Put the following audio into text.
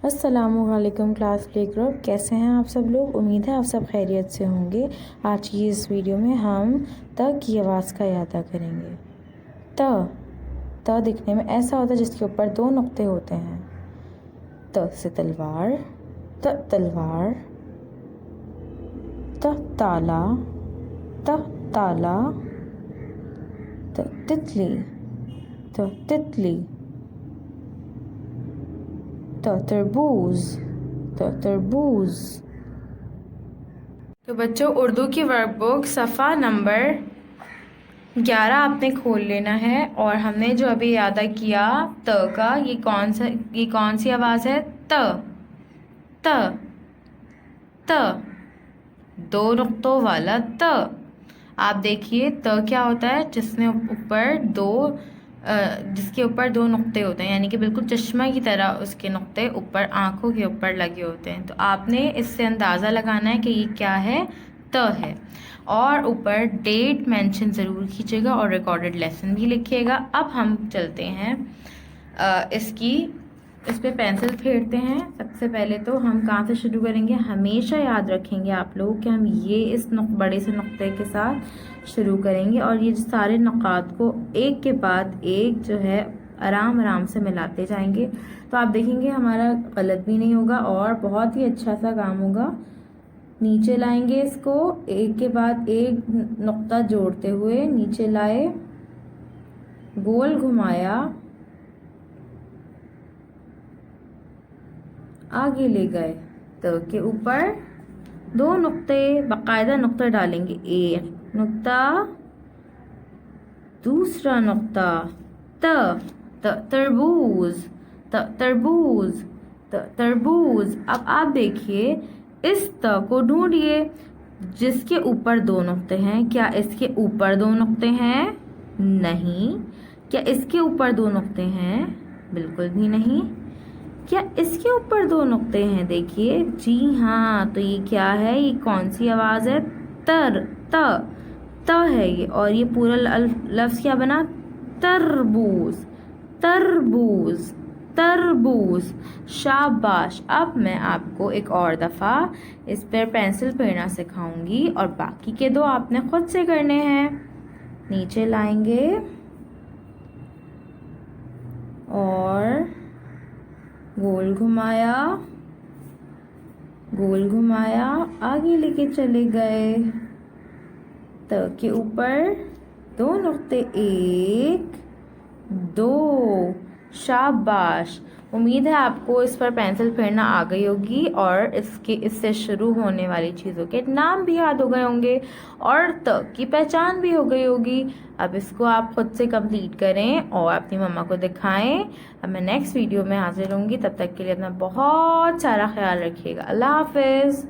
अस्सलामुअलैकुम class play group, कैसे हैं आप सब लोग। उम्मीद है आप सब खैरियत से होंगे। आज की इस वीडियो में हम त की आवाज़ का अदा करेंगे। त दिखने में ऐसा होता है जिसके ऊपर दो नुक्ते होते हैं। त से तलवार, त तलवार, त ताला, त ताला, त तितली, त तितली, तरबूज, तरबूज। तो बच्चों, उर्दू की वर्कबुक सफ़ा नंबर 11 आपने खोल लेना है। और हमने जो अभी याद किया त का, ये कौन सी आवाज़ है? त त त, दो नुक्तों वाला त। आप देखिए त क्या होता है? जिसके ऊपर दो नुक्ते होते हैं, यानी कि बिल्कुल चश्मा की तरह उसके नुक्ते ऊपर आंखों के ऊपर लगे होते हैं। तो आपने इससे अंदाज़ा लगाना है कि ये क्या है? त है। और ऊपर डेट मेंशन ज़रूर कीजिएगा और रिकॉर्डेड लेसन भी लिखिएगा। अब हम चलते हैं इस पे पेंसिल फेरते हैं। सबसे पहले तो हम कहाँ से शुरू करेंगे? हमेशा याद रखेंगे आप लोग कि हम ये इस बड़े से नुक्ते के साथ शुरू करेंगे और ये सारे नुकात को एक के बाद एक जो है आराम आराम से मिलाते जाएंगे। तो आप देखेंगे हमारा गलत भी नहीं होगा और बहुत ही अच्छा सा काम होगा। नीचे लाएंगे इसको, एक के बाद एक नुक्ता जोड़ते हुए नीचे लाए, गोल घुमाया, आगे ले गए। तो के ऊपर दो नुक्ते, बाकायदा नुक्ता डालेंगे। एक नुक्ता, दूसरा नुक्ता। तरबूज, तरबूज, तरबूज। अब आप देखिए, इस त को ढूंढिए जिसके ऊपर दो नुक्ते हैं। क्या इसके ऊपर दो नुक्ते हैं? नहीं। क्या इसके ऊपर दो नुक्ते हैं? बिल्कुल भी नहीं। क्या इसके ऊपर दो नुक्ते हैं? देखिए, जी हाँ। तो ये क्या है? ये कौन सी आवाज़ है? त है ये। और ये पूरा लफ्ज़ क्या बना? तरबूज, तरबूज, तरबूज। शाबाश। अब मैं आपको एक और दफ़ा इस पर पेंसिल फेरना सिखाऊंगी और बाकी के दो आपने खुद से करने हैं। नीचे लाएंगे और गोल घुमाया, गोल घुमाया, आगे लेके चले गए। त के ऊपर दो नुक्ते, एक, दो। शाबाश। उम्मीद है आपको इस पर पेंसिल फेरना आ गई होगी और इससे शुरू होने वाली चीज़ों के नाम भी याद हो गए होंगे और त की पहचान भी हो गई होगी। अब इसको आप खुद से कंप्लीट करें और अपनी मम्मा को दिखाएं। अब मैं नेक्स्ट वीडियो में हाजिर होंगी। तब तक के लिए अपना बहुत सारा ख्याल रखिएगा। अल्लाह हाफिज़।